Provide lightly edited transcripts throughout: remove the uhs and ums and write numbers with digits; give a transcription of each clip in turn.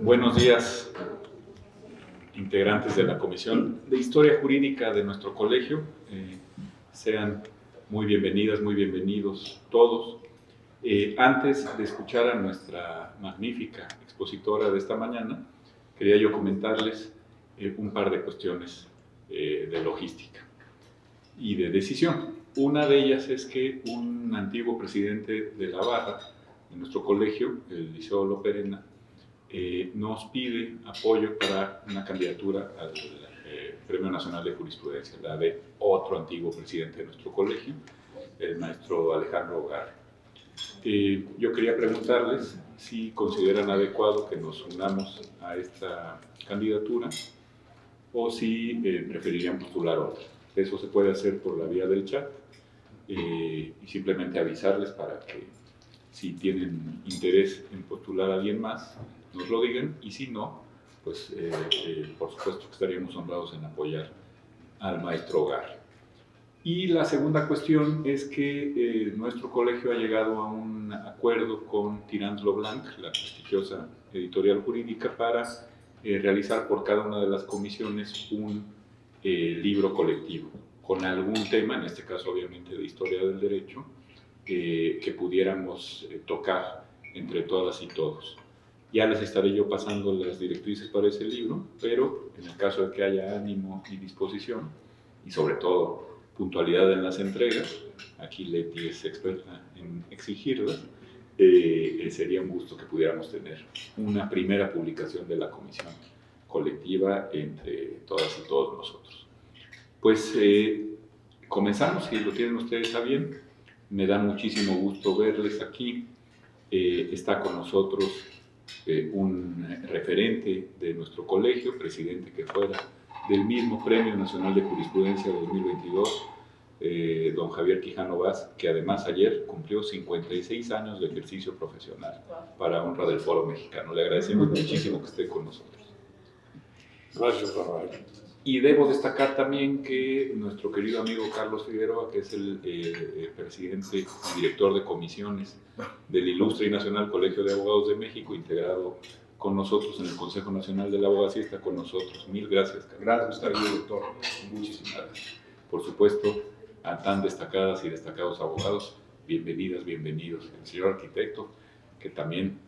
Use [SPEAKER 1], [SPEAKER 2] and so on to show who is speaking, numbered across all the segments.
[SPEAKER 1] Buenos días, integrantes de la Comisión de Historia Jurídica de nuestro colegio. Sean muy bienvenidas, muy bienvenidos todos. Antes de escuchar a nuestra magnífica expositora de esta mañana, quería yo comentarles un par de cuestiones de logística y de decisión. Una de ellas es que un antiguo presidente de la barra de nuestro colegio, el Liceo Loperena, nos pide apoyo para una candidatura al Premio Nacional de Jurisprudencia, la de otro antiguo presidente de nuestro colegio, el maestro Alejandro Hogar. Yo quería preguntarles si consideran adecuado que nos unamos a esta candidatura o si preferirían postular otra. Eso se puede hacer por la vía del chat y simplemente avisarles para que si tienen interés en postular a alguien más, nos lo digan, y si no, pues por supuesto que estaríamos honrados en apoyar al maestro Hogar. Y la segunda cuestión es que nuestro colegio ha llegado a un acuerdo con Tirant Lo Blanc, la prestigiosa editorial jurídica, para realizar por cada una de las comisiones un libro colectivo, con algún tema, en este caso obviamente de historia del derecho, que pudiéramos tocar entre todas y todos. Ya les estaré yo pasando las directrices para ese libro, pero en el caso de que haya ánimo y disposición, y sobre todo puntualidad en las entregas, aquí Leti es experta en exigirlas, sería un gusto que pudiéramos tener una primera publicación de la comisión colectiva entre todas y todos nosotros. Pues comenzamos, si lo tienen ustedes a bien. Me da muchísimo gusto verles aquí. Está con nosotros un referente de nuestro colegio, presidente que fuera del mismo Premio Nacional de Jurisprudencia 2022, don Javier Quijano Vaz, que además ayer cumplió 56 años de ejercicio profesional para honra del Foro Mexicano. Le agradecemos muchísimo que esté con nosotros.
[SPEAKER 2] Gracias, Rafael.
[SPEAKER 1] Y debo destacar también que nuestro querido amigo Carlos Figueroa, que es el presidente y director de comisiones del Ilustre y Nacional Colegio de Abogados de México, integrado con nosotros en el Consejo Nacional de la Abogacía, está con nosotros. Mil gracias, Carlos.
[SPEAKER 2] Gracias por estar aquí, doctor.
[SPEAKER 1] Muchísimas gracias. Por supuesto, a tan destacadas y destacados abogados, bienvenidas, bienvenidos. El señor arquitecto, que también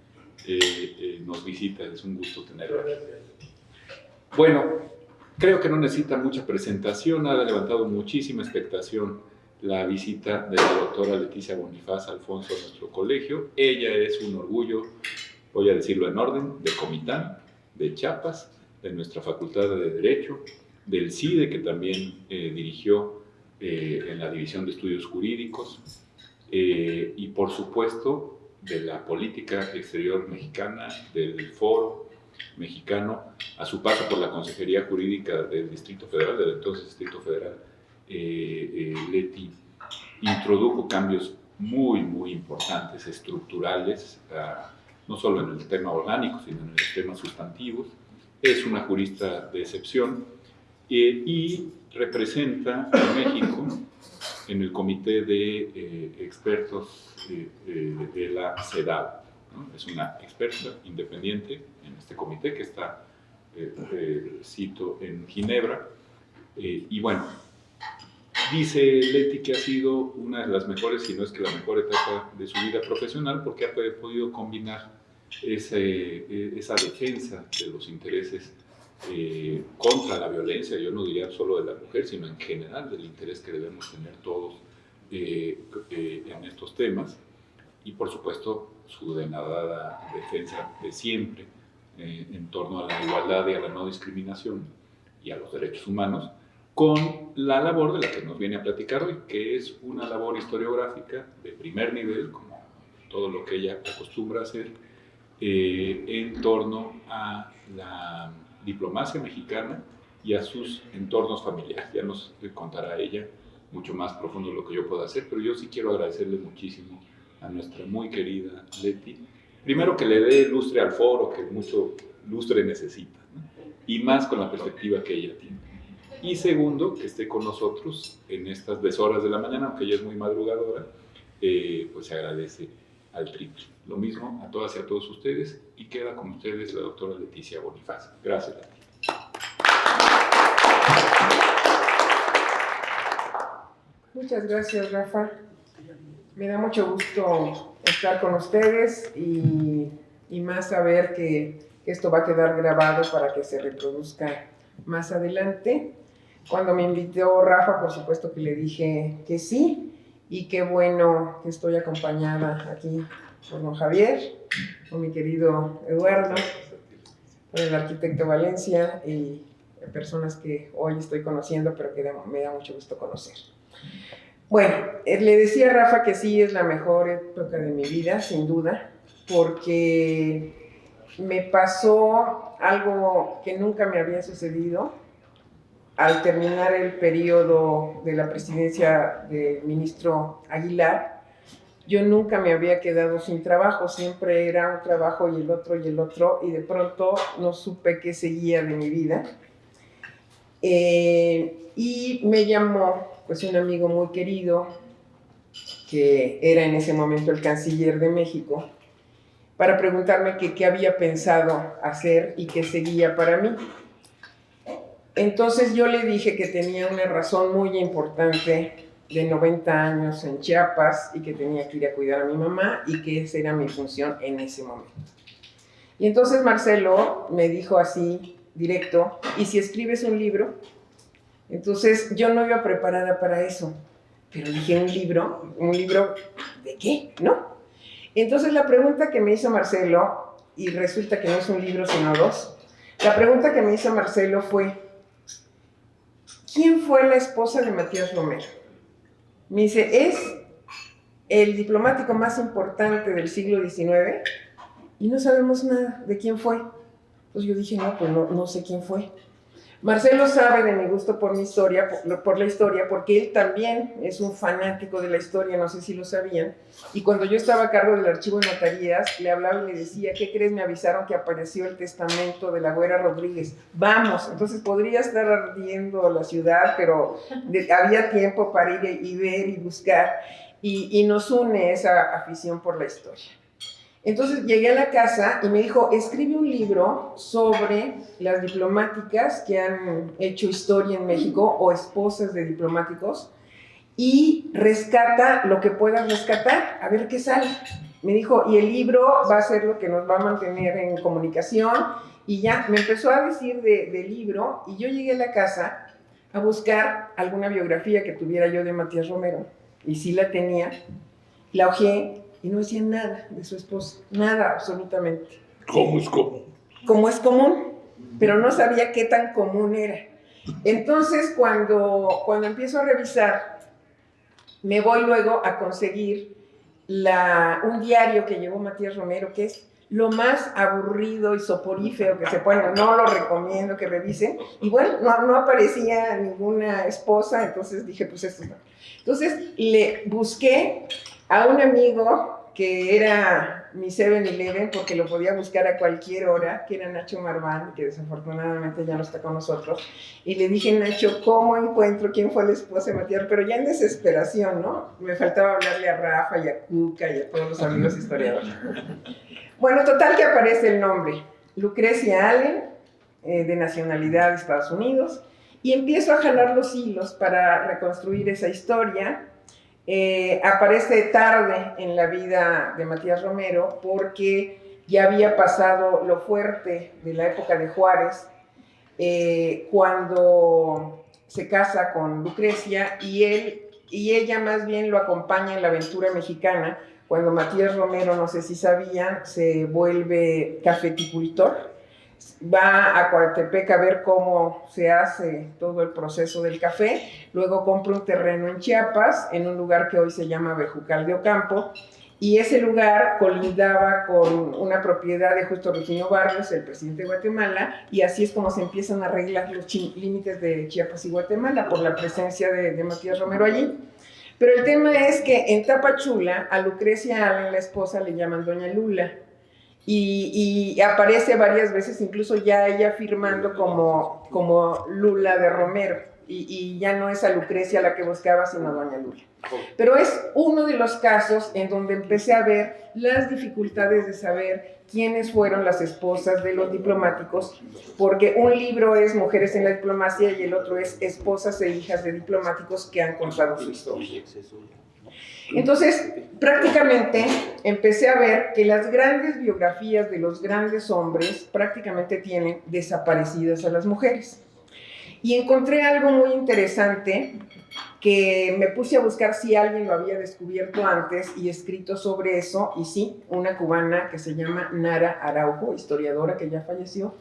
[SPEAKER 1] nos visita, es un gusto tenerlo aquí. Bueno, creo que no necesita mucha presentación, ha levantado muchísima expectación la visita de la doctora Leticia Bonifaz Alfonso a nuestro colegio. Ella es un orgullo, voy a decirlo en orden, de Comitán, de Chiapas, de nuestra Facultad de Derecho, del CIDE, que también dirigió en la División de Estudios Jurídicos, y por supuesto de la política exterior mexicana, del Foro Mexicano, a su paso por la Consejería Jurídica del Distrito Federal, del entonces Distrito Federal. Leti introdujo cambios muy, muy importantes, estructurales, no solo en el tema orgánico, sino en los temas sustantivos. Es una jurista de excepción y representa a México en el comité de expertos de la CEDAW, ¿no? Es una experta independiente en este comité que está, cito, en Ginebra. Y bueno, dice Leti que ha sido una de las mejores, si no es que la mejor etapa de su vida profesional, porque ha podido combinar esa defensa de los intereses contra la violencia, yo no diría solo de la mujer, sino en general del interés que debemos tener todos en estos temas, y por supuesto su denodada defensa de siempre en torno a la igualdad y a la no discriminación y a los derechos humanos, con la labor de la que nos viene a platicar hoy, que es una labor historiográfica de primer nivel, como todo lo que ella acostumbra a hacer, en torno a la diplomacia mexicana y a sus entornos familiares. Ya nos contará ella mucho más profundo lo que yo pueda hacer, pero yo sí quiero agradecerle muchísimo a nuestra muy querida Leti. Primero, que le dé lustre al foro, que mucho lustre necesita, ¿no? Y más con la perspectiva que ella tiene. Y segundo, que esté con nosotros en estas deshoras de la mañana, aunque ella es muy madrugadora, pues se agradece al triple. Lo mismo a todas y a todos ustedes, y queda con ustedes la doctora Leticia Bonifacio. Gracias, Leti.
[SPEAKER 3] Muchas gracias, Rafa. Me da mucho gusto estar con ustedes y más saber que esto va a quedar grabado para que se reproduzca más adelante. Cuando me invitó Rafa, por supuesto que le dije que sí, y qué bueno que estoy acompañada aquí por don Javier, con mi querido Eduardo, con el arquitecto Valencia y personas que hoy estoy conociendo, pero que me da mucho gusto conocer. Bueno, le decía a Rafa que sí es la mejor época de mi vida, sin duda, porque me pasó algo que nunca me había sucedido. Al terminar el periodo de la presidencia del ministro Aguilar, yo nunca me había quedado sin trabajo, siempre era un trabajo y el otro, y de pronto no supe qué seguía de mi vida. Y me llamó pues un amigo muy querido, que era en ese momento el canciller de México, para preguntarme qué había pensado hacer y qué seguía para mí. Entonces yo le dije que tenía una razón muy importante de 90 años en Chiapas y que tenía que ir a cuidar a mi mamá y que esa era mi función en ese momento. Y entonces Marcelo me dijo así, directo, ¿y si escribes un libro? Entonces yo no iba preparada para eso, pero dije, ¿un libro de qué? ¿No? Entonces la pregunta que me hizo Marcelo, y resulta que no es un libro sino dos, la pregunta que me hizo Marcelo fue, ¿quién fue la esposa de Matías Romero? Me dice, es el diplomático más importante del siglo XIX y no sabemos nada de quién fue. Entonces yo dije, no, pues no sé quién fue. Marcelo sabe de mi gusto por mi historia, por la historia, porque él también es un fanático de la historia, no sé si lo sabían. Y cuando yo estaba a cargo del archivo de notarías, le hablaba y le decía, ¿qué crees? Me avisaron que apareció el testamento de la Güera Rodríguez. Vamos, entonces podría estar ardiendo la ciudad, pero había tiempo para ir y ver y buscar. Y nos une esa afición por la historia. Entonces llegué a la casa y me dijo, escribe un libro sobre las diplomáticas que han hecho historia en México o esposas de diplomáticos y rescata lo que puedas rescatar, a ver qué sale. Me dijo, y el libro va a ser lo que nos va a mantener en comunicación. Y ya me empezó a decir del libro y yo llegué a la casa a buscar alguna biografía que tuviera yo de Matías Romero. Y sí la tenía, la hojeé. Y no decía nada de su esposa, nada absolutamente.
[SPEAKER 2] ¿Cómo es común?
[SPEAKER 3] Como es común, pero no sabía qué tan común era. Entonces, cuando empiezo a revisar, me voy luego a conseguir un diario que llevó Matías Romero, que es lo más aburrido y soporífero que se puede, no lo recomiendo que revisen. Y bueno, no aparecía ninguna esposa, entonces dije, pues esto no. Entonces, le busqué a un amigo que era mi 7-Eleven, porque lo podía buscar a cualquier hora, que era Nacho Marván, que desafortunadamente ya no está con nosotros, y le dije, Nacho, ¿cómo encuentro quién fue la esposa de Matías? Pero ya en desesperación, ¿no? Me faltaba hablarle a Rafa y a Cuca y a todos los amigos historiadores. Bueno, total que aparece el nombre, Lucrecia Allen, de nacionalidad de Estados Unidos, y empiezo a jalar los hilos para reconstruir esa historia. Aparece tarde en la vida de Matías Romero porque ya había pasado lo fuerte de la época de Juárez, cuando se casa con Lucrecia y ella más bien lo acompaña en la aventura mexicana, cuando Matías Romero, no sé si sabían, se vuelve cafeticultor. Va a Coatepec a ver cómo se hace todo el proceso del café, luego compra un terreno en Chiapas, en un lugar que hoy se llama Bejucal de Ocampo, y ese lugar colindaba con una propiedad de Justo Rufino Barrios, el presidente de Guatemala, y así es como se empiezan a arreglar los límites de Chiapas y Guatemala por la presencia de Matías Romero allí. Pero el tema es que en Tapachula, a Lucrecia Allen, la esposa, le llaman Doña Lula, y aparece varias veces, incluso ya ella firmando como Lula de Romero. y ya no es a Lucrecia la que buscaba, sino a doña Lula. Pero es uno de los casos en donde empecé a ver las dificultades de saber quiénes fueron las esposas de los diplomáticos, porque un libro es Mujeres en la diplomacia y el otro es Esposas e hijas de diplomáticos que han contado su historia. Entonces, prácticamente empecé a ver que las grandes biografías de los grandes hombres prácticamente tienen desaparecidas a las mujeres. Y encontré algo muy interesante que me puse a buscar si alguien lo había descubierto antes y escrito sobre eso, y sí, una cubana que se llama Nara Araujo, historiadora que ya falleció,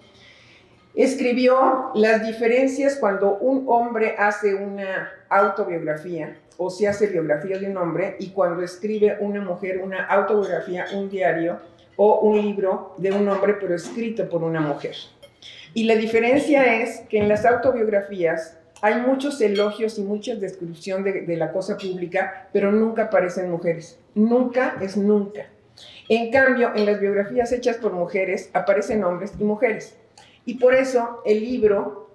[SPEAKER 3] escribió las diferencias cuando un hombre hace una autobiografía o se hace biografía de un hombre y cuando escribe una mujer una autobiografía, un diario o un libro de un hombre pero escrito por una mujer. Y la diferencia es que en las autobiografías hay muchos elogios y mucha descripción de la cosa pública, pero nunca aparecen mujeres. Nunca es nunca. En cambio, en las biografías hechas por mujeres aparecen hombres y mujeres. Y por eso el libro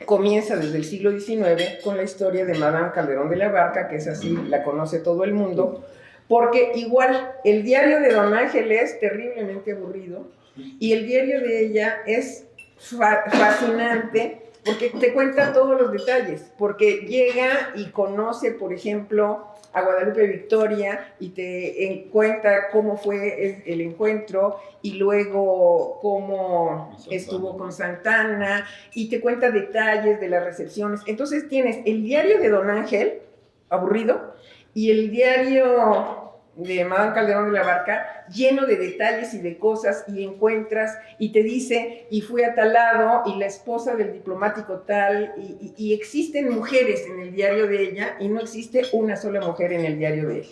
[SPEAKER 3] comienza desde el siglo XIX con la historia de Madame Calderón de la Barca, que es así, la conoce todo el mundo, porque igual el diario de Don Ángel es terriblemente aburrido y el diario de ella es fascinante porque te cuenta todos los detalles, porque llega y conoce, por ejemplo, a Guadalupe Victoria y te cuenta cómo fue el encuentro y luego cómo estuvo con Santana y te cuenta detalles de las recepciones. Entonces tienes el diario de Don Ángel, aburrido, y el diario de Madame Calderón de la Barca, lleno de detalles y de cosas, y encuentras, y te dice, y fui a tal lado, y la esposa del diplomático tal, y existen mujeres en el diario de ella, y no existe una sola mujer en el diario de él.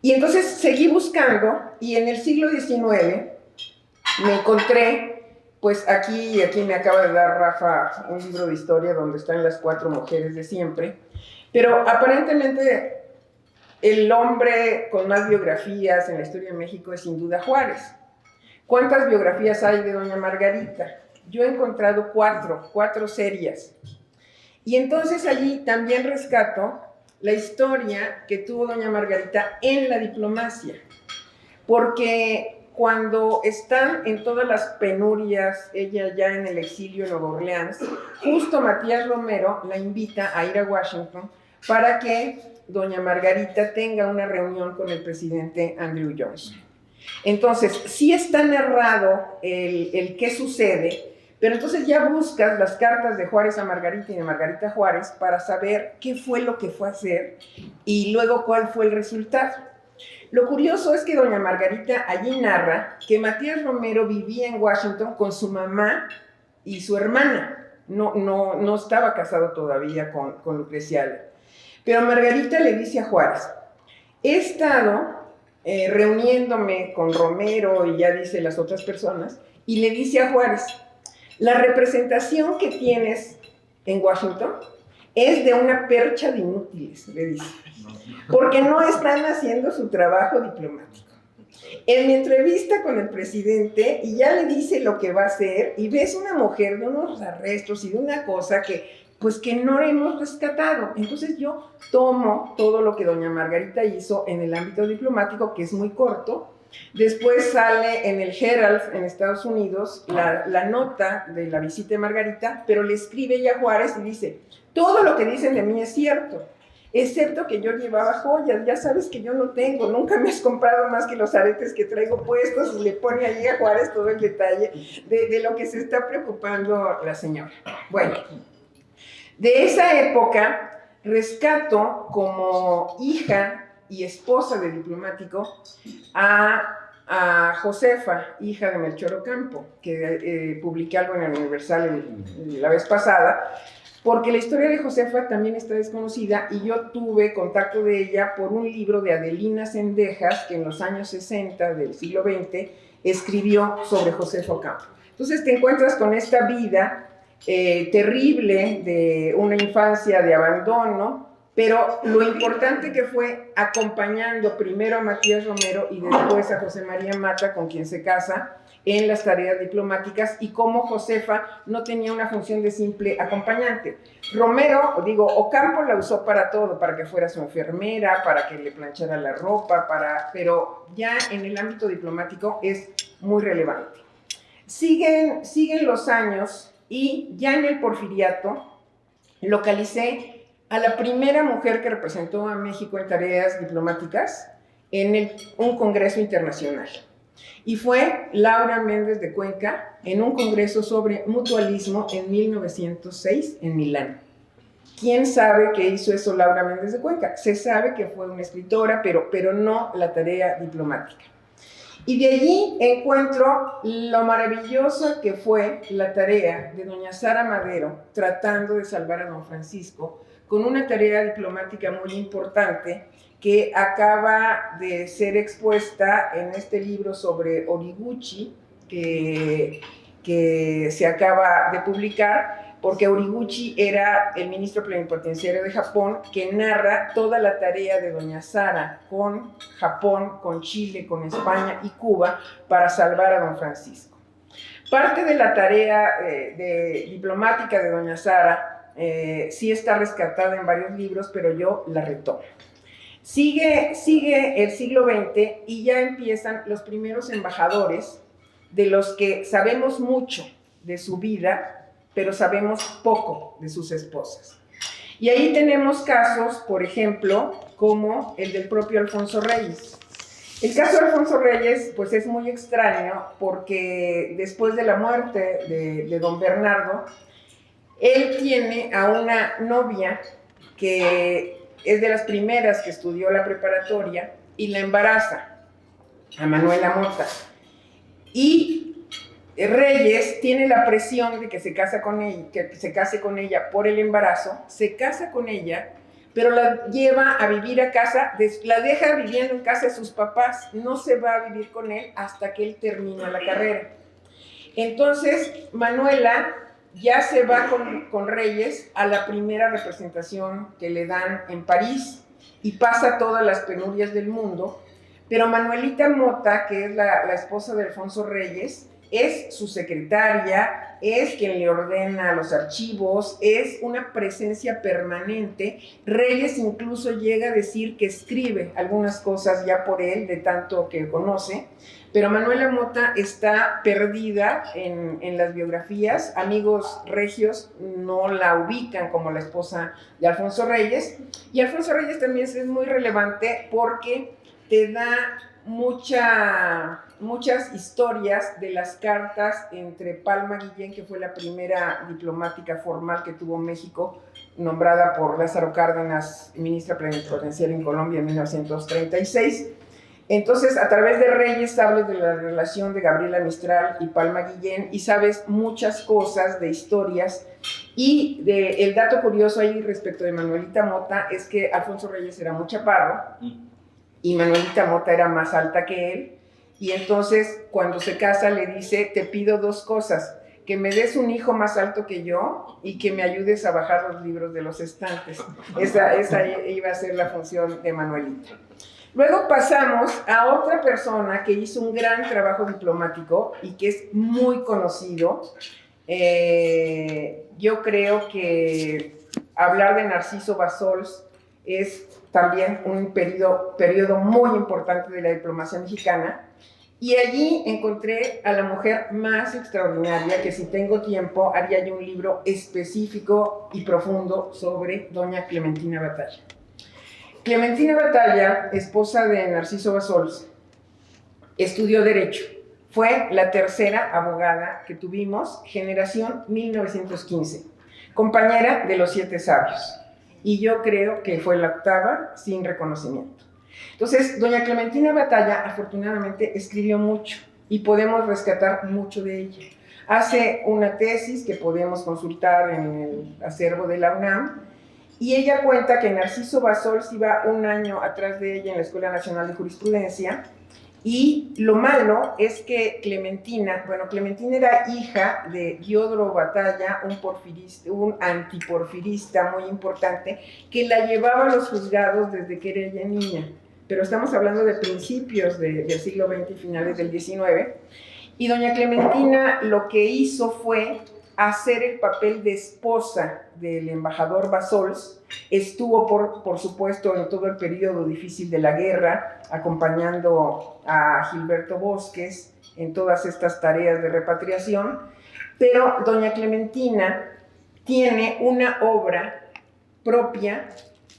[SPEAKER 3] Y entonces seguí buscando, y en el siglo XIX me encontré, pues aquí me acaba de dar Rafa un libro de historia donde están las 4 mujeres de siempre, pero aparentemente el hombre con más biografías en la historia de México es sin duda Juárez. ¿Cuántas biografías hay de doña Margarita? Yo he encontrado 4 serias. Y entonces allí también rescato la historia que tuvo doña Margarita en la diplomacia. Porque cuando están en todas las penurias, ella ya en el exilio en Nueva Orleans, justo Matías Romero la invita a ir a Washington para que doña Margarita tenga una reunión con el presidente Andrew Johnson. Entonces, sí está narrado el qué sucede, pero entonces ya buscas las cartas de Juárez a Margarita y de Margarita a Juárez para saber qué fue lo que fue a hacer y luego cuál fue el resultado. Lo curioso es que doña Margarita allí narra que Matías Romero vivía en Washington con su mamá y su hermana. No estaba casado todavía con Lucrecia. Pero Margarita le dice a Juárez, he estado reuniéndome con Romero y ya dice las otras personas, y le dice a Juárez, la representación que tienes en Washington es de una percha de inútiles, le dice, porque no están haciendo su trabajo diplomático. En mi entrevista con el presidente, y ya le dice lo que va a hacer, y ves una mujer de unos arrestos y de una cosa que no hemos rescatado. Entonces yo tomo todo lo que doña Margarita hizo en el ámbito diplomático, que es muy corto. Después sale en el Herald en Estados Unidos la nota de la visita de Margarita, pero le escribe ella a Juárez y dice, todo lo que dicen de mí es cierto, excepto que yo llevaba joyas, ya sabes que yo no tengo, nunca me has comprado más que los aretes que traigo puestos, y le pone allí a Juárez todo el detalle de lo que se está preocupando la señora. Bueno, de esa época rescato como hija y esposa de diplomático a Josefa, hija de Melchor Ocampo, que publiqué algo en el Universal la vez pasada, porque la historia de Josefa también está desconocida y yo tuve contacto de ella por un libro de Adelina Cendejas, que en los años 60 del siglo XX escribió sobre Josefa Ocampo. Entonces te encuentras con esta vida terrible de una infancia de abandono, pero lo importante que fue acompañando primero a Matías Romero y después a José María Mata, con quien se casa, en las tareas diplomáticas, y cómo Josefa no tenía una función de simple acompañante. Romero, Ocampo la usó para todo, para que fuera su enfermera, para que le planchara la ropa, pero ya en el ámbito diplomático es muy relevante. Siguen los años y ya en el Porfiriato localicé a la primera mujer que representó a México en tareas diplomáticas en un congreso internacional. Y fue Laura Méndez de Cuenca en un congreso sobre mutualismo en 1906 en Milán. ¿Quién sabe qué hizo eso Laura Méndez de Cuenca? Se sabe que fue una escritora, pero no la tarea diplomática. Y de allí encuentro lo maravillosa que fue la tarea de doña Sara Madero tratando de salvar a don Francisco con una tarea diplomática muy importante que acaba de ser expuesta en este libro sobre Horiguchi, que se acaba de publicar, porque Horiguchi era el ministro plenipotenciario de Japón que narra toda la tarea de doña Sara con Japón, con Chile, con España y Cuba para salvar a don Francisco. Parte de la tarea diplomática de doña Sara sí está rescatada en varios libros, pero yo la retomo. Sigue el siglo XX y ya empiezan los primeros embajadores de los que sabemos mucho de su vida, pero sabemos poco de sus esposas. Y ahí tenemos casos, por ejemplo, como el del propio Alfonso Reyes. El caso de Alfonso Reyes, pues es muy extraño porque después de la muerte de don Bernardo, él tiene a una novia que es de las primeras que estudió la preparatoria y la embaraza, a Manuela Mota. Y Reyes tiene la presión de que se case con ella por el embarazo, se casa con ella, pero la lleva a vivir a casa, la deja viviendo en casa de sus papás, no se va a vivir con él hasta que él termina la carrera. Entonces, Manuela ya se va con Reyes a la primera representación que le dan en París y pasa todas las penurias del mundo, pero Manuelita Mota, que es la esposa de Alfonso Reyes, es su secretaria, es quien le ordena los archivos, es una presencia permanente. Reyes incluso llega a decir que escribe algunas cosas ya por él, de tanto que conoce, pero Manuela Mota está perdida en las biografías. Amigos regios no la ubican como la esposa de Alfonso Reyes, y Alfonso Reyes también es muy relevante porque te da muchas historias de las cartas entre Palma Guillén, que fue la primera diplomática formal que tuvo México, nombrada por Lázaro Cárdenas, ministra plenipotenciaria en Colombia en 1936. Entonces, a través de Reyes hablas de la relación de Gabriela Mistral y Palma Guillén y sabes muchas cosas de historias. Y el dato curioso ahí respecto de Manuelita Mota es que Alfonso Reyes era muy chaparro y Manuelita Mota era más alta que él, y entonces cuando se casa le dice: te pido dos cosas, que me des un hijo más alto que yo y que me ayudes a bajar los libros de los estantes. Esa iba a ser la función de Manuelita. Luego pasamos a otra persona que hizo un gran trabajo diplomático y que es muy conocido. Yo creo que hablar de Narciso Bassols es también un periodo muy importante de la diplomacia mexicana, y allí encontré a la mujer más extraordinaria, que si tengo tiempo haría yo un libro específico y profundo sobre doña Clementina Batalla. Clementina Batalla, esposa de Narciso Bassols, estudió Derecho. Fue la tercera abogada que tuvimos, generación 1915, compañera de los 7 sabios. Y yo creo que fue la octava sin reconocimiento. Entonces, doña Clementina Batalla, afortunadamente, escribió mucho y podemos rescatar mucho de ella. Hace una tesis que podemos consultar en el acervo de la UNAM, y ella cuenta que Narciso Bassols iba un año atrás de ella en la Escuela Nacional de Jurisprudencia Y lo malo es que Clementina era hija de Diodoro Batalla, un antiporfirista muy importante, que la llevaba a los juzgados desde que era ella niña. Pero estamos hablando de principios del siglo XX y finales del XIX. Y doña Clementina lo que hizo fue hacer el papel de esposa del embajador Bassols. Estuvo, por supuesto, en todo el periodo difícil de la guerra, acompañando a Gilberto Bosques en todas estas tareas de repatriación, pero doña Clementina tiene una obra propia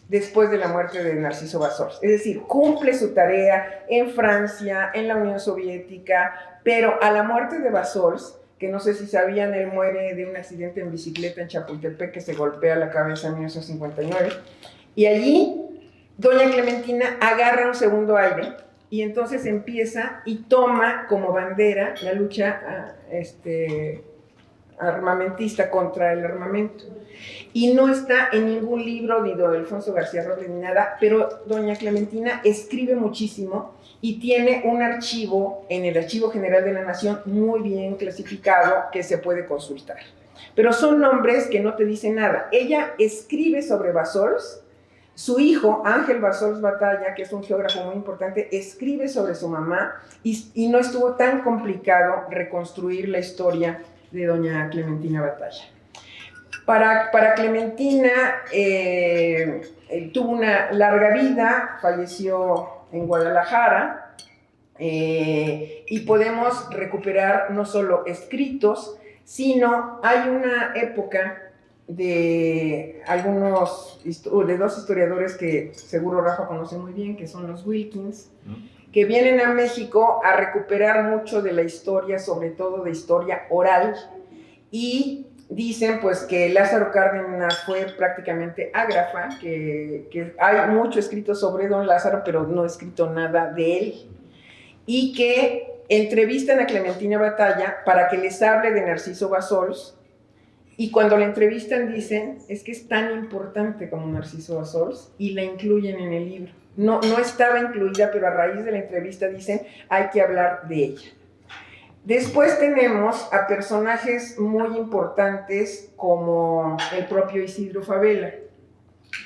[SPEAKER 3] después de la muerte de Narciso Bassols. Es decir, cumple su tarea en Francia, en la Unión Soviética, pero a la muerte de Bassols, que no sé si sabían, él muere de un accidente en bicicleta en Chapultepec, que se golpea la cabeza en 1959, y allí doña Clementina agarra un segundo aire y entonces empieza y toma como bandera la lucha armamentista contra el armamento. Y no está en ningún libro ni de Alfonso García Robles ni nada, pero doña Clementina escribe muchísimo y tiene un archivo en el Archivo General de la Nación muy bien clasificado que se puede consultar. Pero son nombres que no te dicen nada. Ella escribe sobre Bassols. Su hijo, Ángel Bassols Batalla, que es un geógrafo muy importante, escribe sobre su mamá y no estuvo tan complicado reconstruir la historia de doña Clementina Batalla. Para Clementina tuvo una larga vida, falleció en Guadalajara, y podemos recuperar no solo escritos, sino hay una época de dos historiadores que seguro Rafa conoce muy bien, que son los Wilkins, que vienen a México a recuperar mucho de la historia, sobre todo de historia oral, y dicen pues que Lázaro Cárdenas fue prácticamente ágrafa, que hay mucho escrito sobre don Lázaro, pero no escrito nada de él, y que entrevistan a Clementina Batalla para que les hable de Narciso Bassols, y cuando la entrevistan dicen, es que es tan importante como Narciso Bassols, y la incluyen en el libro. No estaba incluida, pero a raíz de la entrevista dicen, hay que hablar de ella. Después tenemos a personajes muy importantes como el propio Isidro Fabela.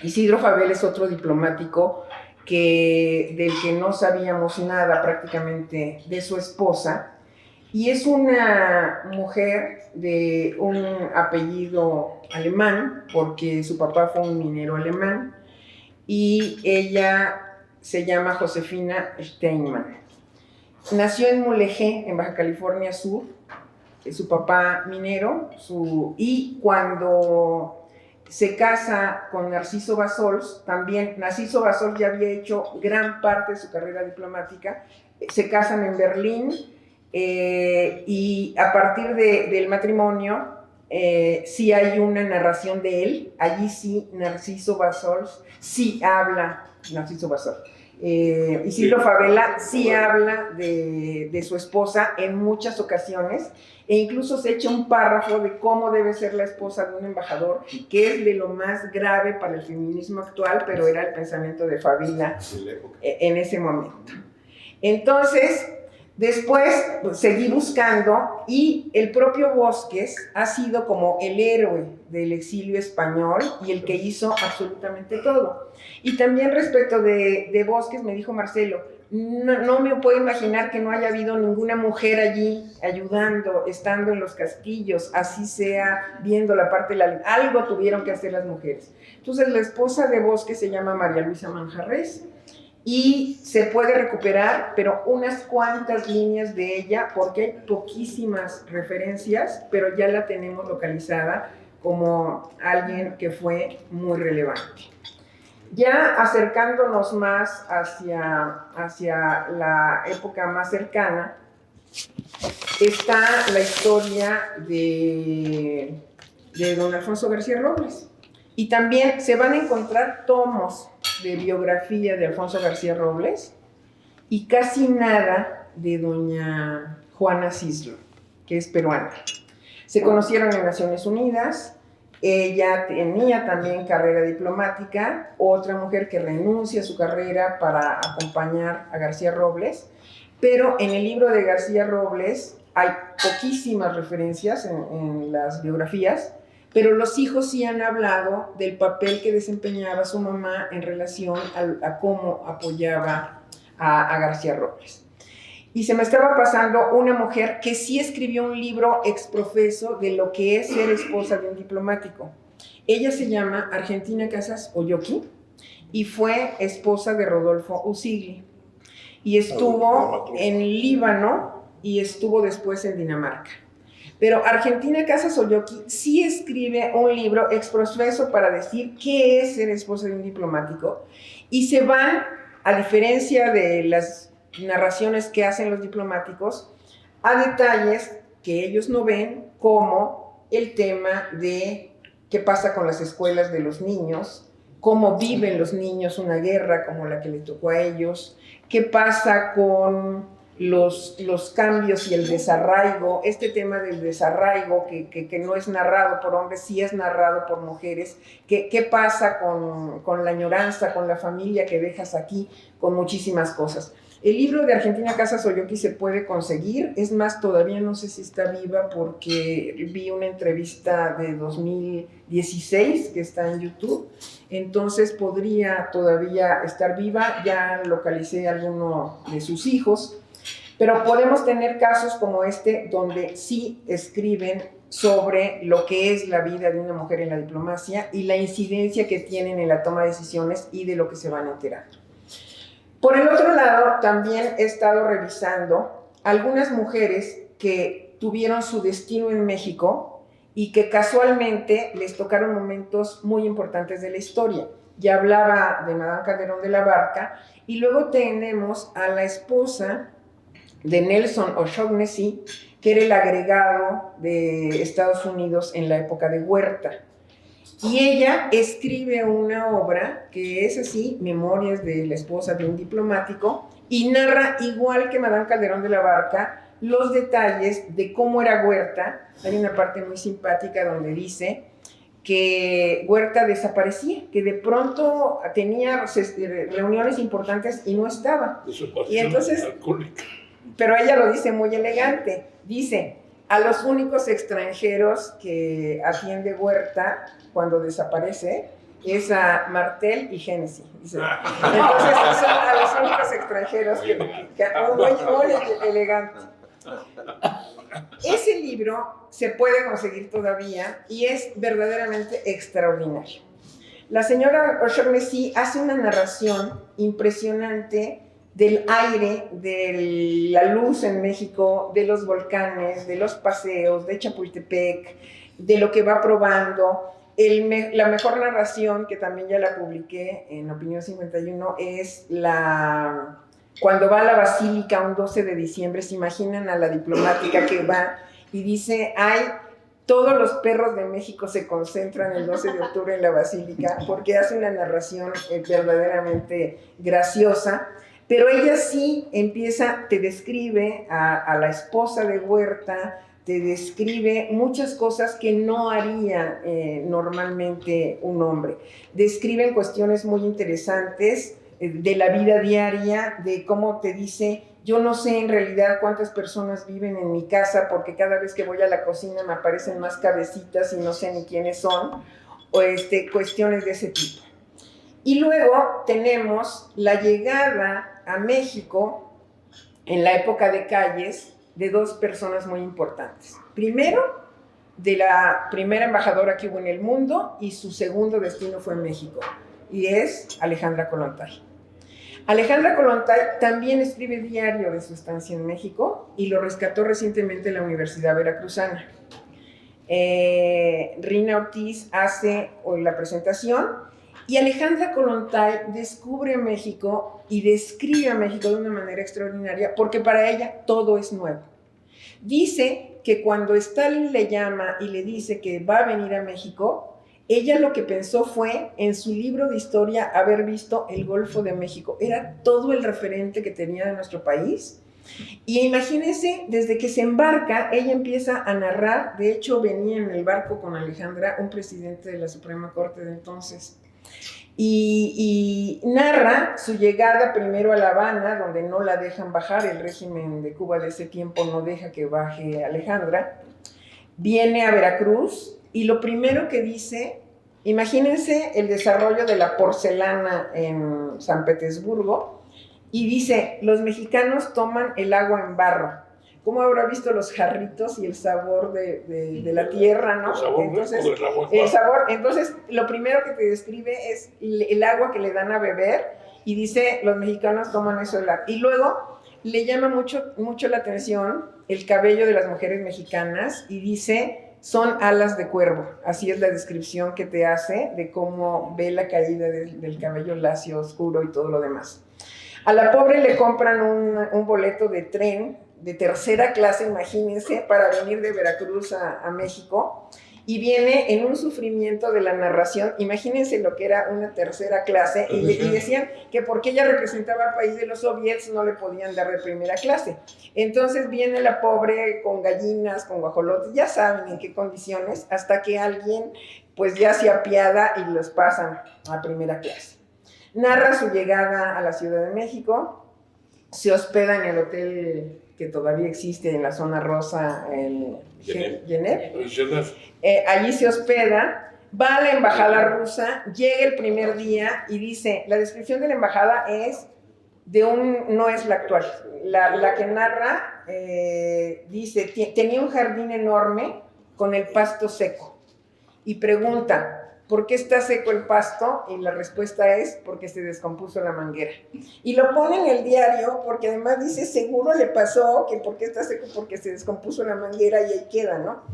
[SPEAKER 3] Isidro Fabela es otro diplomático del que no sabíamos nada prácticamente de su esposa, y es una mujer de un apellido alemán, porque su papá fue un minero alemán, y ella se llama Josefina Steinmann. Nació en Mulegé, en Baja California Sur, su papá minero, y cuando se casa con Narciso Bassols, también Narciso Bassols ya había hecho gran parte de su carrera diplomática, se casan en Berlín, y a partir del matrimonio sí hay una narración de él, allí sí Narciso Bassols sí habla, Narciso Bassols. Isidro Fabela sí habla de su esposa en muchas ocasiones, e incluso se echa un párrafo de cómo debe ser la esposa de un embajador, que es de lo más grave para el feminismo actual, pero era el pensamiento de Fabela en ese momento. Entonces, después seguí buscando, y el propio Bosques ha sido como el héroe del exilio español y el que hizo absolutamente todo. Y también respecto de Bosques me dijo Marcelo, no me puedo imaginar que no haya habido ninguna mujer allí ayudando, estando en los castillos, así sea viendo la parte de la... Algo tuvieron que hacer las mujeres. Entonces la esposa de Bosques se llama María Luisa Manjarrés, y se puede recuperar, pero unas cuantas líneas de ella, porque hay poquísimas referencias, pero ya la tenemos localizada como alguien que fue muy relevante. Ya acercándonos más hacia la época más cercana, está la historia de don Alfonso García Robles. Y también se van a encontrar tomos de biografía de Alfonso García Robles y casi nada de doña Juana Cislo, que es peruana. Se conocieron en Naciones Unidas, ella tenía también carrera diplomática, otra mujer que renuncia a su carrera para acompañar a García Robles, pero en el libro de García Robles hay poquísimas referencias en las biografías, pero los hijos sí han hablado del papel que desempeñaba su mamá en relación a cómo apoyaba a García Robles. Y se me estaba pasando una mujer que sí escribió un libro exprofeso de lo que es ser esposa de un diplomático. Ella se llama Argentina Casas Olloqui y fue esposa de Rodolfo Usigli. Y estuvo en Líbano y estuvo después en Dinamarca. Pero Argentina Casas Olloqui sí escribe un libro exprofeso para decir qué es ser esposa de un diplomático. Y se van, a diferencia de las narraciones que hacen los diplomáticos, a detalles que ellos no ven, como el tema de qué pasa con las escuelas de los niños, cómo viven los niños una guerra como la que le tocó a ellos, qué pasa con los cambios y el desarraigo, este tema del desarraigo que no es narrado por hombres, sí es narrado por mujeres, qué pasa con la añoranza, con la familia que dejas aquí, con muchísimas cosas. El libro de Argentina Casas Olloqui se puede conseguir, es más, todavía no sé si está viva porque vi una entrevista de 2016 que está en YouTube, entonces podría todavía estar viva, ya localicé a alguno de sus hijos, pero podemos tener casos como este donde sí escriben sobre lo que es la vida de una mujer en la diplomacia y la incidencia que tienen en la toma de decisiones y de lo que se van enterando. Por el otro lado, también he estado revisando algunas mujeres que tuvieron su destino en México y que casualmente les tocaron momentos muy importantes de la historia. Ya hablaba de Madame Calderón de la Barca y luego tenemos a la esposa de Nelson O'Shaughnessy, que era el agregado de Estados Unidos en la época de Huerta. Y ella escribe una obra que es así, Memorias de la esposa de un diplomático, y narra, igual que Madame Calderón de la Barca, los detalles de cómo era Huerta. Hay una parte muy simpática donde dice que Huerta desaparecía, que de pronto tenía reuniones importantes y no estaba. Y entonces, pero ella lo dice muy elegante, dice, a los únicos extranjeros que atiende Huerta cuando desaparece es a Martel y Hennessy. Dice. Entonces son a los únicos extranjeros que muy elegante. Ese libro se puede conseguir todavía y es verdaderamente extraordinario. La señora O'Shaughnessy hace una narración impresionante del aire, de la luz en México, de los volcanes, de los paseos, de Chapultepec, de lo que va probando. La mejor narración, que también ya la publiqué en Opinión 51, es cuando va a la Basílica un 12 de diciembre, se imaginan a la diplomática que va y dice, todos los perros de México se concentran el 12 de octubre en la Basílica, porque hace una narración verdaderamente graciosa. Pero ella sí te describe a la esposa de Huerta, te describe muchas cosas que no haría normalmente un hombre. Describen cuestiones muy interesantes de la vida diaria, de cómo te dice, yo no sé en realidad cuántas personas viven en mi casa, porque cada vez que voy a la cocina me aparecen más cabecitas y no sé ni quiénes son, o cuestiones de ese tipo. Y luego tenemos la llegada a México en la época de Calles de dos personas muy importantes. Primero, de la primera embajadora que hubo en el mundo, y su segundo destino fue en México, y es Alejandra Kollontai. Alejandra Kollontai también escribe diario de su estancia en México y lo rescató recientemente la Universidad Veracruzana. Rina Ortiz hace la presentación. Y Alejandra Kollontai descubre a México y describe a México de una manera extraordinaria porque para ella todo es nuevo. Dice que cuando Stalin le llama y le dice que va a venir a México, ella lo que pensó fue en su libro de historia haber visto el Golfo de México. Era todo el referente que tenía de nuestro país. Y imagínense, desde que se embarca, ella empieza a narrar. De hecho, venía en el barco con Alejandra un presidente de la Suprema Corte de entonces. y narra su llegada primero a La Habana, donde no la dejan bajar, el régimen de Cuba de ese tiempo no deja que baje Alejandra, viene a Veracruz y lo primero que dice, imagínense el desarrollo de la porcelana en San Petersburgo, y dice, los mexicanos toman el agua en barro. ¿Cómo habrá visto los jarritos y el sabor de la tierra, no?
[SPEAKER 2] El sabor
[SPEAKER 3] Entonces,
[SPEAKER 2] rico del agua.
[SPEAKER 3] el sabor, entonces, lo primero que te describe es el agua que le dan a beber y dice, los mexicanos toman eso del agua. Y luego le llama mucho la atención el cabello de las mujeres mexicanas y dice, son alas de cuervo. Así es la descripción que te hace de cómo ve la caída del cabello lacio, oscuro y todo lo demás. A la pobre le compran un boleto de tren de tercera clase, imagínense, para venir de Veracruz a México, y viene en un sufrimiento de la narración. Imagínense lo que era una tercera clase, y decían que porque ella representaba al país de los soviets no le podían dar de primera clase. Entonces viene la pobre con gallinas, con guajolotes, ya saben en qué condiciones, hasta que alguien pues ya se apiada y los pasan a primera clase. Narra su llegada a la Ciudad de México, se hospeda en el hotel que todavía existe en la zona rosa en Genève. Allí se hospeda, va a la embajada rusa, llega el primer día y dice, la descripción de la embajada es no es la actual, la que narra dice, tenía un jardín enorme con el pasto seco, y pregunta, ¿por qué está seco el pasto? Y la respuesta es porque se descompuso la manguera. Y lo pone en el diario porque además dice, seguro le pasó que ¿por qué está seco? Porque se descompuso la manguera, y ahí queda, ¿no?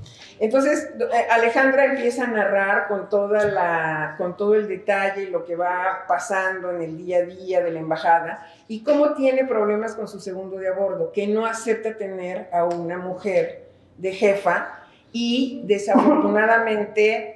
[SPEAKER 3] Entonces, Alejandra empieza a narrar con todo el detalle lo que va pasando en el día a día de la embajada y cómo tiene problemas con su segundo de a bordo, que no acepta tener a una mujer de jefa, y desafortunadamente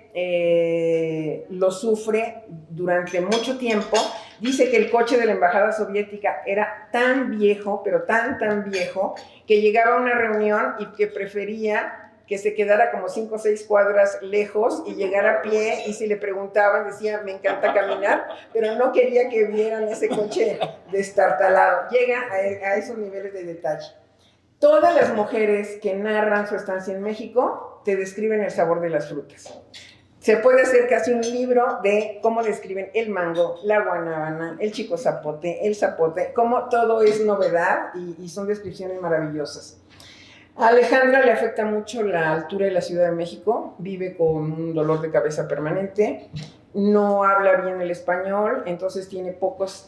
[SPEAKER 3] lo sufre durante mucho tiempo. Dice que el coche de la embajada soviética era tan viejo, pero tan viejo, que llegaba a una reunión y que prefería que se quedara como 5 o 6 cuadras lejos y llegara a pie, y si le preguntaban decía, me encanta caminar, pero no quería que vieran ese coche destartalado. Llega a esos niveles de detalle. Todas las mujeres que narran su estancia en México te describen el sabor de las frutas. Se puede hacer casi un libro de cómo describen el mango, la guanábana, el chico zapote, el zapote, cómo todo es novedad y son descripciones maravillosas. A Alejandra le afecta mucho la altura de la Ciudad de México, vive con un dolor de cabeza permanente, no habla bien el español, entonces tiene pocas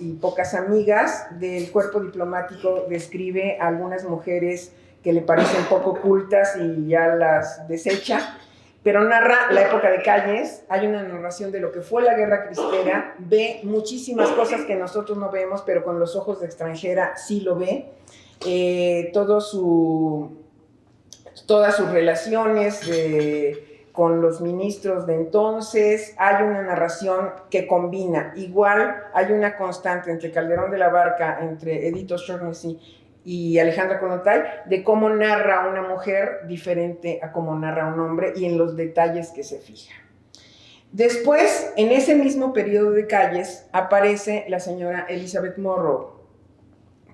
[SPEAKER 3] amigas. Del cuerpo diplomático describe a algunas mujeres que le parecen poco cultas y ya las desecha, pero narra la época de Calles, hay una narración de lo que fue la Guerra Cristera, ve muchísimas cosas que nosotros no vemos, pero con los ojos de extranjera sí lo ve, todas sus relaciones con los ministros de entonces. Hay una narración que combina, igual hay una constante entre Calderón de la Barca, entre Edith O'Shaughnessy y Alejandra Kollontai, de cómo narra una mujer diferente a cómo narra un hombre y en los detalles que se fija. Después, en ese mismo periodo de Calles, aparece la señora Elizabeth Morrow,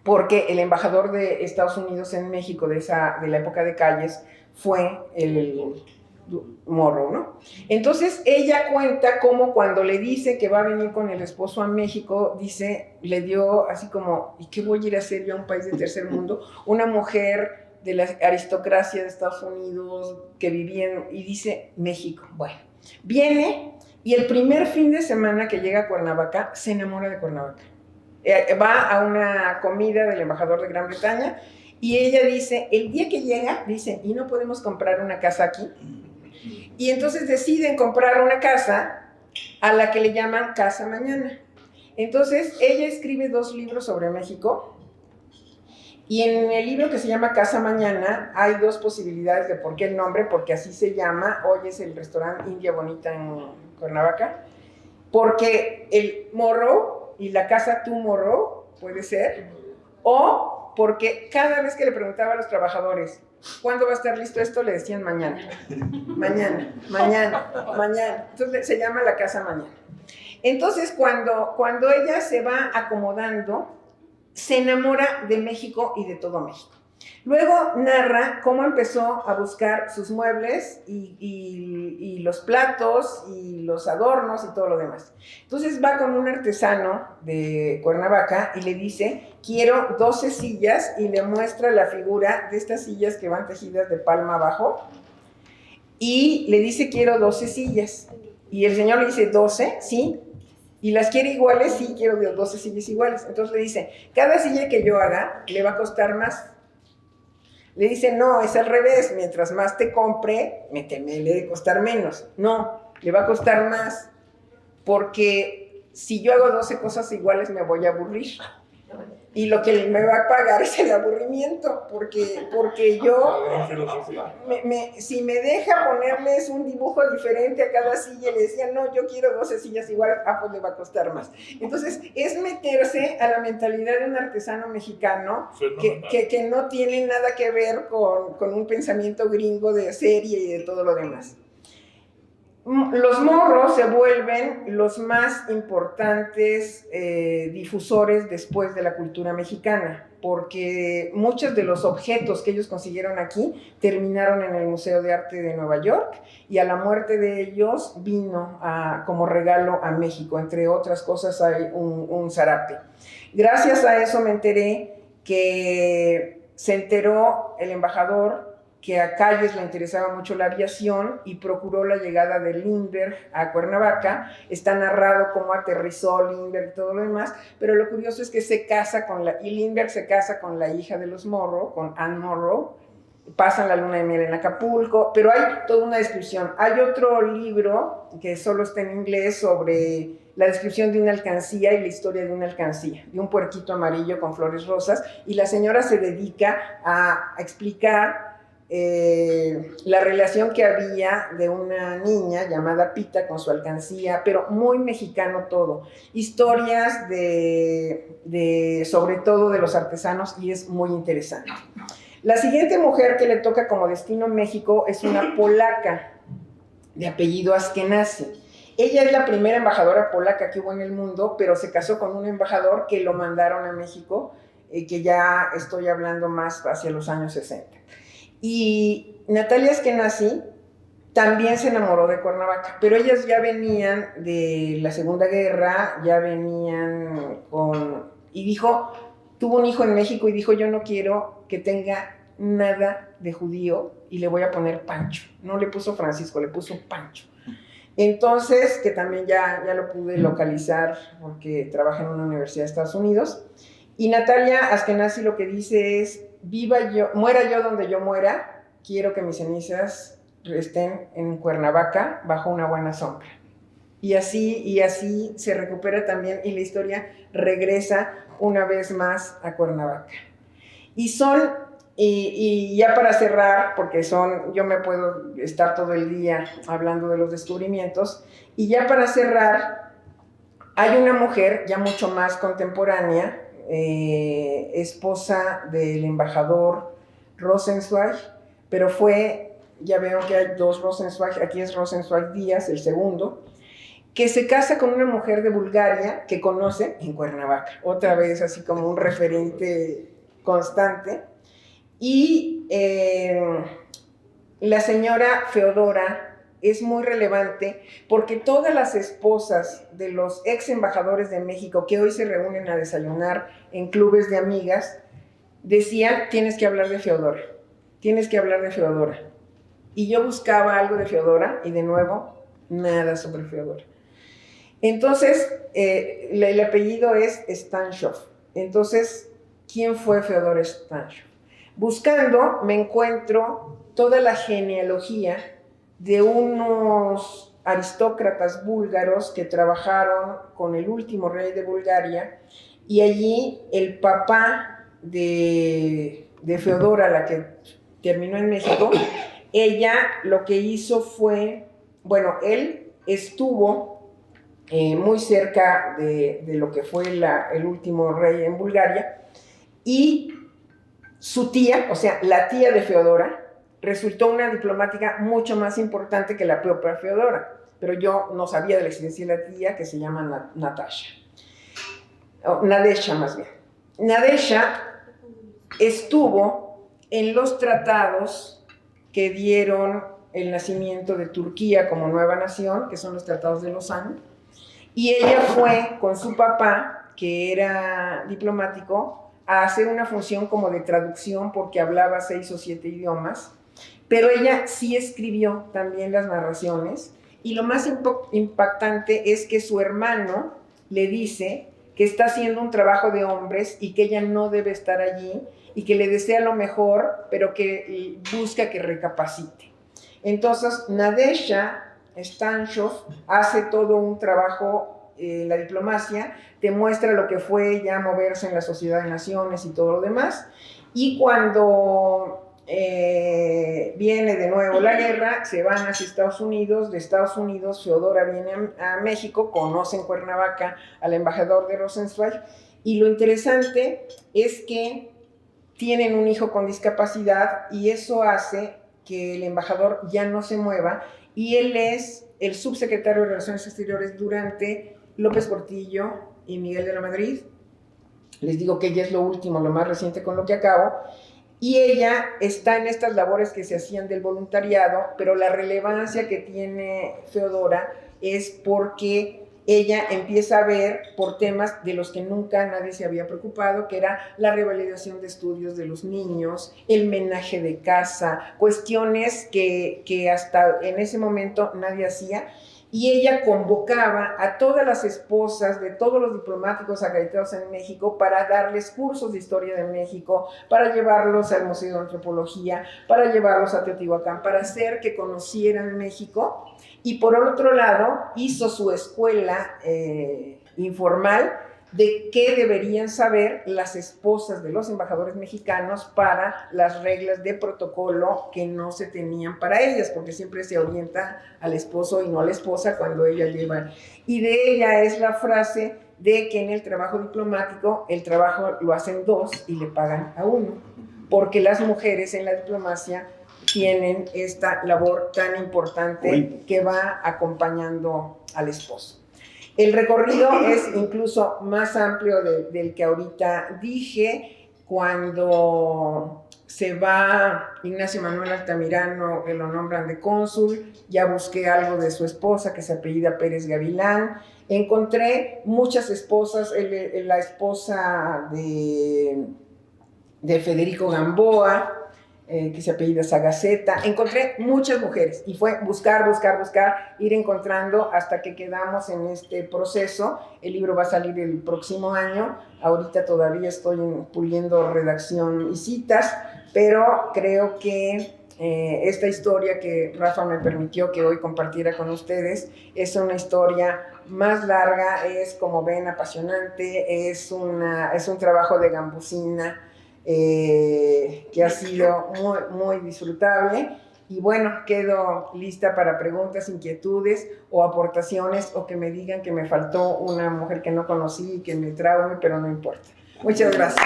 [SPEAKER 3] porque el embajador de Estados Unidos en México de la época de Calles fue el Morrow, ¿no? Entonces ella cuenta cómo cuando le dice que va a venir con el esposo a México, dice, le dio así como, ¿y qué voy a ir a hacer yo a un país de tercer mundo? Una mujer de la aristocracia de Estados Unidos que vivía y dice, México. Bueno, viene y el primer fin de semana que llega a Cuernavaca, se enamora de Cuernavaca. Va a una comida del embajador de Gran Bretaña y ella dice, el día que llega, dice, ¿y no podemos comprar una casa aquí? Y entonces deciden comprar una casa a la que le llaman Casa Mañana. Entonces ella escribe 2 libros sobre México, y en el libro que se llama Casa Mañana hay 2 posibilidades de por qué el nombre, porque así se llama, hoy es el restaurante India Bonita en Cuernavaca, porque el Morrow y la casa Tomorrow puede ser, o porque cada vez que le preguntaba a los trabajadores, ¿cuándo va a estar listo esto? Le decían mañana. Entonces se llama la Casa Mañana. Entonces, cuando ella se va acomodando, se enamora de México y de todo México. Luego narra cómo empezó a buscar sus muebles y los platos y los adornos y todo lo demás. Entonces va con un artesano de Cuernavaca y le dice, quiero 12 sillas, y le muestra la figura de estas sillas que van tejidas de palma abajo, y le dice, quiero 12 sillas. Y el señor le dice, ¿12? Sí. ¿Y las quiere iguales? Sí, quiero 12 sillas iguales. Entonces le dice, cada silla que yo haga le va a costar más. Le dice, no, es al revés, mientras más te compre, me debe costar menos. No, le va a costar más, porque si yo hago 12 cosas iguales me voy a aburrir. Y lo que me va a pagar es el aburrimiento, porque yo, si me deja ponerles un dibujo diferente a cada silla, le decía, no, yo quiero 12 sillas iguales, pues le va a costar más. Entonces, es meterse a la mentalidad de un artesano mexicano que no tiene nada que ver con un pensamiento gringo de serie y de todo lo demás. Los morros se vuelven los más importantes difusores después de la cultura mexicana, porque muchos de los objetos que ellos consiguieron aquí terminaron en el Museo de Arte de Nueva York, y a la muerte de ellos vino como regalo a México. Entre otras cosas hay un zarape. Gracias a eso me enteré que se enteró el embajador que a Calles le interesaba mucho la aviación y procuró la llegada de Lindbergh a Cuernavaca. Está narrado cómo aterrizó Lindbergh y todo lo demás, pero lo curioso es que Lindbergh se casa con la hija de los Morrow, con Anne Morrow, pasan la luna de miel en Acapulco, pero hay toda una descripción. Hay otro libro que solo está en inglés sobre la descripción de una alcancía y la historia de una alcancía, de un puerquito amarillo con flores rosas, y la señora se dedica a explicar la relación que había de una niña llamada Pita con su alcancía, pero muy mexicano todo. Historias sobre todo de los artesanos, y es muy interesante. La siguiente mujer que le toca como destino México es una polaca de apellido Ashkenazi. Ella es la primera embajadora polaca que hubo en el mundo, pero se casó con un embajador que lo mandaron a México, que ya estoy hablando más hacia los años 60. Y Natalia Ashkenazi también se enamoró de Cuernavaca, pero ellas ya venían de la Segunda Guerra, ya venían tuvo un hijo en México y dijo, yo no quiero que tenga nada de judío y le voy a poner Pancho. No le puso Francisco, le puso Pancho. Entonces, que también ya lo pude localizar porque trabaja en una universidad de Estados Unidos. Y Natalia Ashkenazi lo que dice es, muera yo donde yo muera, quiero que mis cenizas estén en Cuernavaca bajo una buena sombra. Y así se recupera también, y la historia regresa una vez más a Cuernavaca. Y ya para cerrar, porque yo me puedo estar todo el día hablando de los descubrimientos, y ya para cerrar, hay una mujer ya mucho más contemporánea, esposa del embajador Rosenzweig, pero ya veo que hay dos Rosenzweig, aquí es Rosenzweig Díaz, el segundo, que se casa con una mujer de Bulgaria que conoce en Cuernavaca, otra vez así como un referente constante. Y la señora Feodora es muy relevante porque todas las esposas de los ex embajadores de México que hoy se reúnen a desayunar en clubes de amigas decían, tienes que hablar de Feodora, tienes que hablar de Feodora. Y yo buscaba algo de Feodora y de nuevo, nada sobre Feodora. Entonces, el apellido es Stanshov. Entonces, ¿quién fue Feodora Stanshov? Buscando, me encuentro toda la genealogía de unos aristócratas búlgaros que trabajaron con el último rey de Bulgaria, y allí el papá de Feodora, la que terminó en México, ella lo que hizo fue, él estuvo muy cerca de lo que fue el último rey en Bulgaria, y su tía, o sea, la tía de Feodora, resultó una diplomática mucho más importante que la propia Feodora. pero yo no sabía de la existencia de la tía, que se llama Natasha. Nadesha más bien. Nadesha estuvo en los tratados que dieron el nacimiento de Turquía como nueva nación, que son los tratados de Lausanne, y ella fue con su papá, que era diplomático, a hacer una función como de traducción porque hablaba 6 o 7 idiomas, pero ella sí escribió también las narraciones, y lo más impactante es que su hermano le dice que está haciendo un trabajo de hombres y que ella no debe estar allí y que le desea lo mejor, pero que busca que recapacite. Entonces, Nadezhda Stanshov hace todo un trabajo, la diplomacia, te muestra lo que fue ya moverse en la Sociedad de Naciones y todo lo demás, y cuando viene de nuevo la guerra, se van hacia Estados Unidos, de Estados Unidos Feodora viene a México, conoce en Cuernavaca al embajador de Rosenzweig, y lo interesante es que tienen un hijo con discapacidad y eso hace que el embajador ya no se mueva, y él es el subsecretario de Relaciones Exteriores durante López Portillo y Miguel de la Madrid. Les digo que ella es lo último, lo más reciente con lo que acabo, y ella está en estas labores que se hacían del voluntariado, pero la relevancia que tiene Feodora es porque ella empieza a ver por temas de los que nunca nadie se había preocupado, que era la revalidación de estudios de los niños, el menaje de casa, cuestiones que hasta en ese momento nadie hacía, y ella convocaba a todas las esposas de todos los diplomáticos acreditados en México para darles cursos de historia de México, para llevarlos al Museo de Antropología, para llevarlos a Teotihuacán, para hacer que conocieran México. Y por otro lado, hizo su escuela informal de qué deberían saber las esposas de los embajadores mexicanos para las reglas de protocolo que no se tenían para ellas, porque siempre se orienta al esposo y no a la esposa cuando ella lleva. Y de ella es la frase de que en el trabajo diplomático el trabajo lo hacen 2 y le pagan a 1, porque las mujeres en la diplomacia tienen esta labor tan importante que va acompañando al esposo. El recorrido es incluso más amplio del que ahorita dije. Cuando se va Ignacio Manuel Altamirano, que lo nombran de cónsul, ya busqué algo de su esposa, que se apellida Pérez Gavilán. Encontré muchas esposas, la esposa de Federico Gamboa, que se apellida Sagaceta. Encontré muchas mujeres y fue buscar, ir encontrando hasta que quedamos en este proceso. El libro va a salir el próximo año. Ahorita todavía estoy puliendo redacción y citas, pero creo que esta historia que Rafa me permitió que hoy compartiera con ustedes es una historia más larga, es, como ven, apasionante, es un trabajo de gambusina que ha sido muy, muy disfrutable. Y bueno, quedo lista para preguntas, inquietudes o aportaciones, o que me digan que me faltó una mujer que no conocí y que me traume, pero no importa. Muchas gracias.